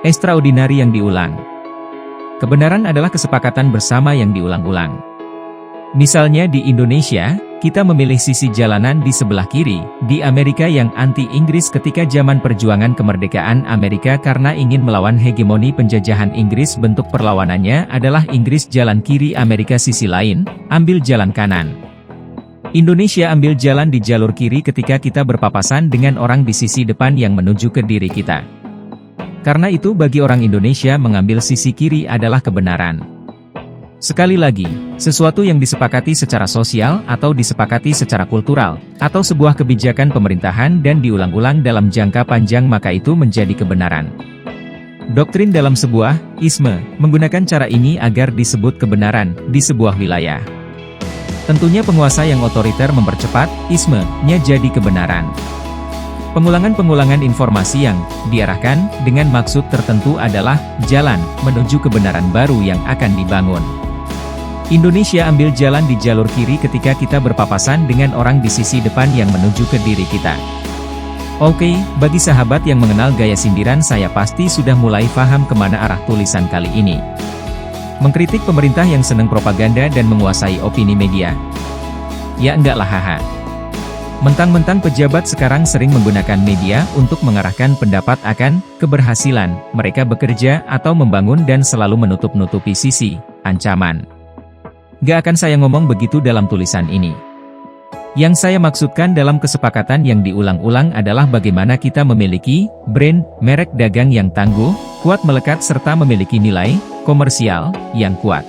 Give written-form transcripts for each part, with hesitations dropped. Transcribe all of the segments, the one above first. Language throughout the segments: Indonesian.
Extraordinary yang diulang. Kebenaran adalah kesepakatan bersama yang diulang-ulang. Misalnya di Indonesia, kita memilih sisi jalanan di sebelah kiri, di Amerika yang anti-Inggris ketika zaman perjuangan kemerdekaan Amerika karena ingin melawan hegemoni penjajahan Inggris, bentuk perlawanannya adalah Inggris jalan kiri, Amerika sisi lain, ambil jalan kanan. Indonesia ambil jalan di jalur kiri ketika kita berpapasan dengan orang di sisi depan yang menuju ke diri kita. Karena itu bagi orang Indonesia mengambil sisi kiri adalah kebenaran. Sekali lagi, sesuatu yang disepakati secara sosial atau disepakati secara kultural, atau sebuah kebijakan pemerintahan dan diulang-ulang dalam jangka panjang maka itu menjadi kebenaran. Doktrin dalam sebuah isme menggunakan cara ini agar disebut kebenaran di sebuah wilayah. Tentunya penguasa yang otoriter mempercepat isme-nya jadi kebenaran. Pengulangan-pengulangan informasi yang diarahkan dengan maksud tertentu adalah jalan menuju kebenaran baru yang akan dibangun. Indonesia ambil jalan di jalur kiri ketika kita berpapasan dengan orang di sisi depan yang menuju ke diri kita. Oke, bagi sahabat yang mengenal gaya sindiran saya pasti sudah mulai paham kemana arah tulisan kali ini. Mengkritik pemerintah yang senang propaganda dan menguasai opini media. Ya enggaklah haha. Mentang-mentang pejabat sekarang sering menggunakan media untuk mengarahkan pendapat akan keberhasilan mereka bekerja atau membangun dan selalu menutup-nutupi sisi ancaman. Gak akan saya ngomong begitu dalam tulisan ini. Yang saya maksudkan dalam kesepakatan yang diulang-ulang adalah bagaimana kita memiliki brand, merek dagang yang tangguh, kuat melekat serta memiliki nilai komersial yang kuat.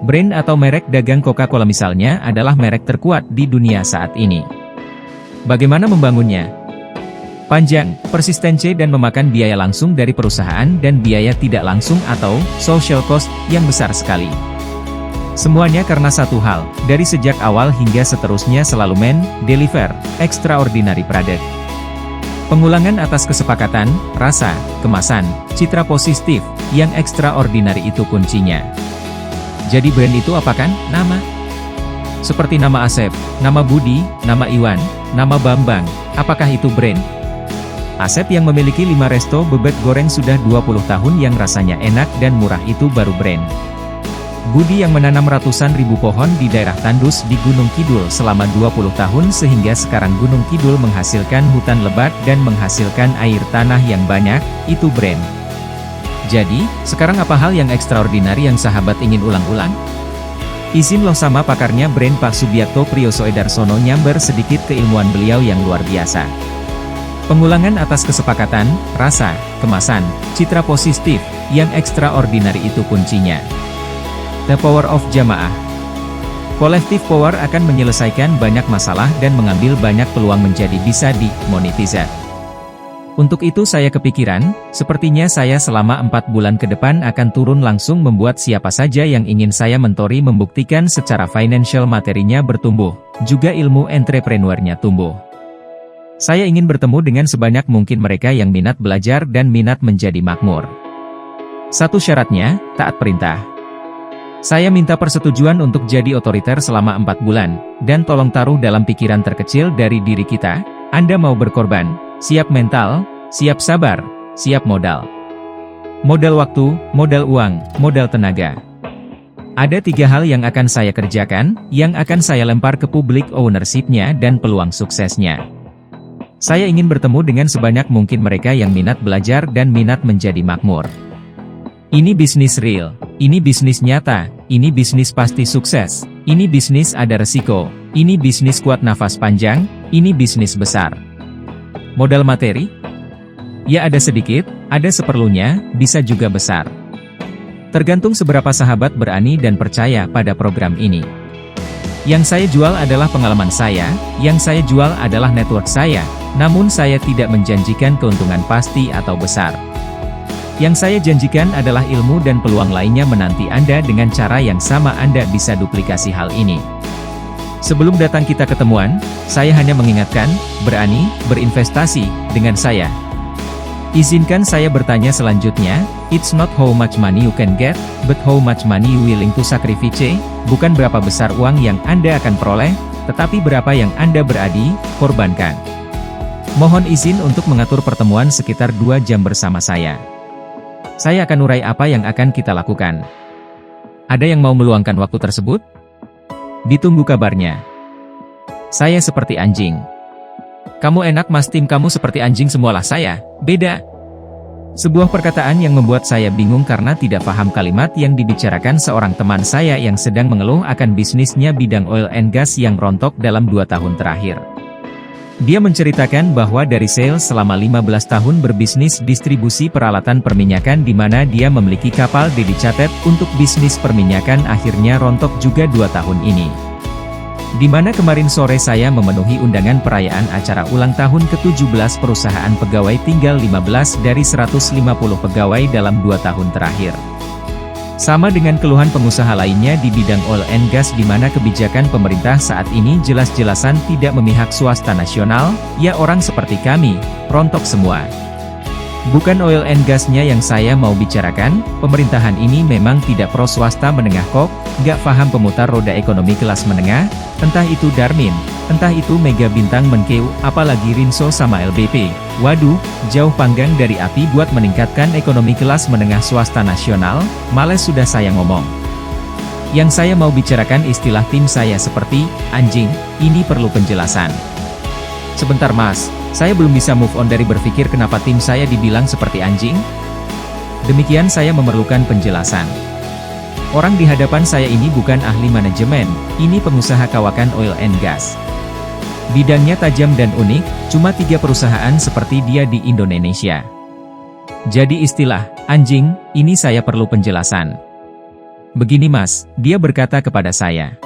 Brand atau merek dagang Coca-Cola misalnya adalah merek terkuat di dunia saat ini. Bagaimana membangunnya? Panjang, persistensi dan memakan biaya langsung dari perusahaan dan biaya tidak langsung atau social cost yang besar sekali. Semuanya karena satu hal, dari sejak awal hingga seterusnya selalu deliver extraordinary product. Pengulangan atas kesepakatan, rasa, kemasan, citra positif, yang extraordinary itu kuncinya. Jadi brand itu apa kan? Nama. Seperti nama Asep, nama Budi, nama Iwan, nama Bambang, apakah itu brand? Asep yang memiliki 5 resto bebek goreng sudah 20 tahun yang rasanya enak dan murah itu baru brand. Budi yang menanam ratusan ribu pohon di daerah tandus di Gunung Kidul selama 20 tahun sehingga sekarang Gunung Kidul menghasilkan hutan lebat dan menghasilkan air tanah yang banyak, itu brand. Jadi, sekarang apa hal yang ekstraordinari yang sahabat ingin ulang-ulang? Izin loh sama pakarnya brand Pak Subiakto Priyoso Edarsono nyamber sedikit keilmuan beliau yang luar biasa. Pengulangan atas kesepakatan, rasa, kemasan, citra positif, yang ekstraordinari itu kuncinya. The power of jamaah. Collective power akan menyelesaikan banyak masalah dan mengambil banyak peluang menjadi bisa dimonetize. Untuk itu saya kepikiran, sepertinya saya selama 4 bulan ke depan akan turun langsung membuat siapa saja yang ingin saya mentori membuktikan secara financial materinya bertumbuh, juga ilmu entrepreneurnya tumbuh. Saya ingin bertemu dengan sebanyak mungkin mereka yang minat belajar dan minat menjadi makmur. Satu syaratnya, taat perintah. Saya minta persetujuan untuk jadi otoriter selama 4 bulan, dan tolong taruh dalam pikiran terkecil dari diri kita, Anda mau berkorban, siap mental, siap sabar, siap modal. Modal waktu, modal uang, modal tenaga. Ada 3 hal yang akan saya kerjakan, yang akan saya lempar ke publik ownership-nya dan peluang suksesnya. Saya ingin bertemu dengan sebanyak mungkin mereka yang minat belajar dan minat menjadi makmur. Ini bisnis real, ini bisnis nyata, ini bisnis pasti sukses, ini bisnis ada resiko, ini bisnis kuat nafas panjang, ini bisnis besar. Modal materi? Ya ada sedikit, ada seperlunya, bisa juga besar. Tergantung seberapa sahabat berani dan percaya pada program ini. Yang saya jual adalah pengalaman saya, yang saya jual adalah network saya, namun saya tidak menjanjikan keuntungan pasti atau besar. Yang saya janjikan adalah ilmu dan peluang lainnya menanti Anda dengan cara yang sama Anda bisa duplikasi hal ini. Sebelum datang kita ketemuan, saya hanya mengingatkan, berani, berinvestasi, dengan saya. Izinkan saya bertanya selanjutnya, it's not how much money you can get, but how much money you willing to sacrifice, bukan berapa besar uang yang Anda akan peroleh, tetapi berapa yang Anda berani, korbankan. Mohon izin untuk mengatur pertemuan sekitar 2 jam bersama saya. Saya akan urai apa yang akan kita lakukan. Ada yang mau meluangkan waktu tersebut? Ditunggu kabarnya. Saya seperti anjing. Kamu enak mas, tim kamu seperti anjing semualah saya, beda. Sebuah perkataan yang membuat saya bingung karena tidak paham kalimat yang dibicarakan seorang teman saya yang sedang mengeluh akan bisnisnya bidang oil and gas yang rontok dalam 2 tahun terakhir. Dia menceritakan bahwa dari sales selama 15 tahun berbisnis distribusi peralatan perminyakan di mana dia memiliki kapal dedicated untuk bisnis perminyakan akhirnya rontok juga 2 tahun ini. Di mana kemarin sore saya memenuhi undangan perayaan acara ulang tahun ke-17 perusahaan pegawai tinggal 15 dari 150 pegawai dalam 2 tahun terakhir. Sama dengan keluhan pengusaha lainnya di bidang oil and gas di mana kebijakan pemerintah saat ini jelas-jelasan tidak memihak swasta nasional, ya orang seperti kami, rontok semua. Bukan oil and gasnya yang saya mau bicarakan, pemerintahan ini memang tidak pro swasta menengah kok, gak paham pemutar roda ekonomi kelas menengah, entah itu Darmin, entah itu Mega Bintang Menkeu, apalagi Rinso sama LBP. Waduh, jauh panggang dari api buat meningkatkan ekonomi kelas menengah swasta nasional, males sudah saya ngomong. Yang saya mau bicarakan istilah tim saya seperti, anjing, ini perlu penjelasan. Sebentar mas, saya belum bisa move on dari berpikir kenapa tim saya dibilang seperti anjing? Demikian saya memerlukan penjelasan. Orang di hadapan saya ini bukan ahli manajemen, ini pengusaha kawakan oil and gas. Bidangnya tajam dan unik, cuma 3 perusahaan seperti dia di Indonesia. Jadi istilah, anjing, ini saya perlu penjelasan. Begini mas, dia berkata kepada saya.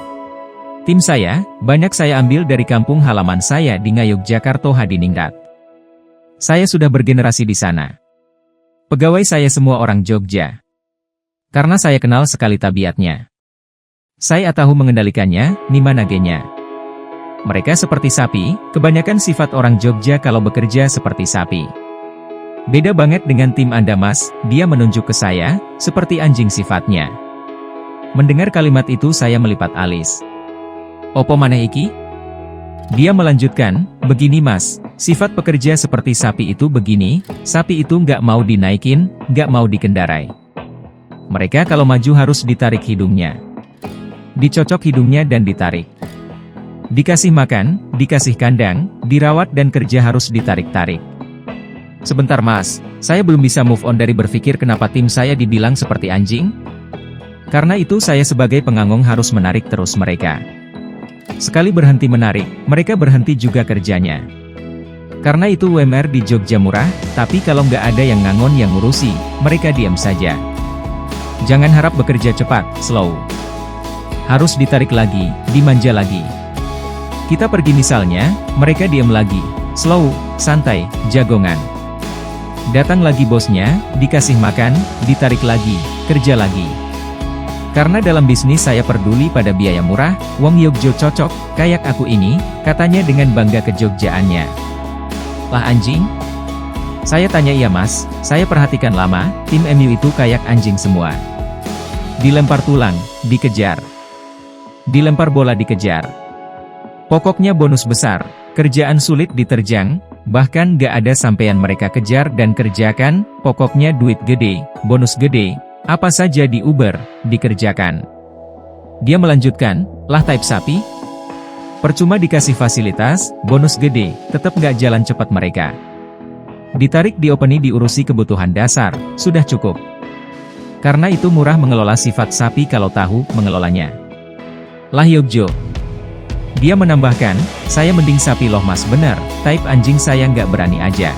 Tim saya, banyak saya ambil dari kampung halaman saya di Ngayogyakarta Hadiningrat. Saya sudah bergenerasi di sana. Pegawai saya semua orang Jogja. Karena saya kenal sekali tabiatnya. Saya tahu mengendalikannya, nimanagenya. Mereka seperti sapi, kebanyakan sifat orang Jogja kalau bekerja seperti sapi. Beda banget dengan tim Anda mas, dia menunjuk ke saya, seperti anjing sifatnya. Mendengar kalimat itu saya melipat alis. Opo maneh iki? Dia melanjutkan, begini mas, sifat pekerja seperti sapi itu begini, sapi itu nggak mau dinaikin, nggak mau dikendarai. Mereka kalau maju harus ditarik hidungnya. Dicocok hidungnya dan ditarik. Dikasih makan, dikasih kandang, dirawat dan kerja harus ditarik-tarik. Sebentar mas, saya belum bisa move on dari berpikir kenapa tim saya dibilang seperti anjing? Karena itu saya sebagai penganggung harus menarik terus mereka. Sekali berhenti menarik, mereka berhenti juga kerjanya. Karena itu UMR di Jogja murah, tapi kalau nggak ada yang ngangon yang ngurusi, mereka diam saja. Jangan harap bekerja cepat, slow. Harus ditarik lagi, dimanja lagi. Kita pergi misalnya, mereka diam lagi, slow, santai, jagongan. Datang lagi bosnya, dikasih makan, ditarik lagi, kerja lagi. Karena dalam bisnis saya peduli pada biaya murah, wong Yogyo cocok, kayak aku ini, katanya dengan bangga kejogjaannya. Lah anjing? Saya tanya iya mas, saya perhatikan lama, tim MU itu kayak anjing semua. Dilempar tulang, dikejar. Dilempar bola dikejar. Pokoknya bonus besar, kerjaan sulit diterjang, bahkan gak ada sampean mereka kejar dan kerjakan, pokoknya duit gede, bonus gede. Apa saja di Uber, dikerjakan. Dia melanjutkan, lah type sapi. Percuma dikasih fasilitas, bonus gede, tetap nggak jalan cepat mereka. Ditarik diopeni diurusi kebutuhan dasar, sudah cukup. Karena itu murah mengelola sifat sapi kalau tahu mengelolanya. Lah Yogyo. Dia menambahkan, saya mending sapi loh mas bener, type anjing saya nggak berani aja.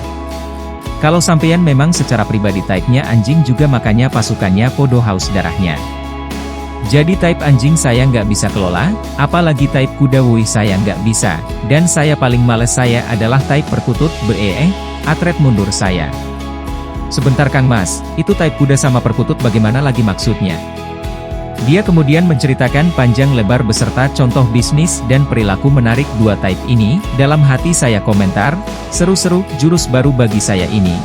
Kalau sampean memang secara pribadi type-nya anjing juga makanya pasukannya podo haus darahnya. Jadi type anjing saya nggak bisa kelola, apalagi type kuda wuih saya nggak bisa, dan saya paling males saya adalah type perkutut atret mundur saya. Sebentar Kang Mas, itu type kuda sama perkutut bagaimana lagi maksudnya? Dia kemudian menceritakan panjang lebar beserta contoh bisnis dan perilaku menarik dua type ini, dalam hati saya komentar, seru-seru, jurus baru bagi saya ini.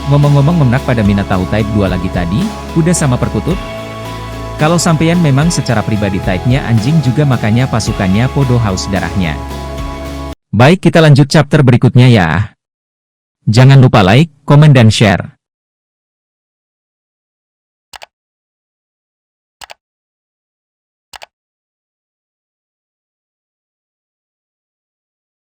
Ngomong-ngomong menak pada minat tahu type 2 lagi tadi, kuda sama perkutut? Kalau sampean memang secara pribadi type-nya anjing juga makanya pasukannya podo haus darahnya. Baik kita lanjut chapter berikutnya ya. Jangan lupa like, komen dan share.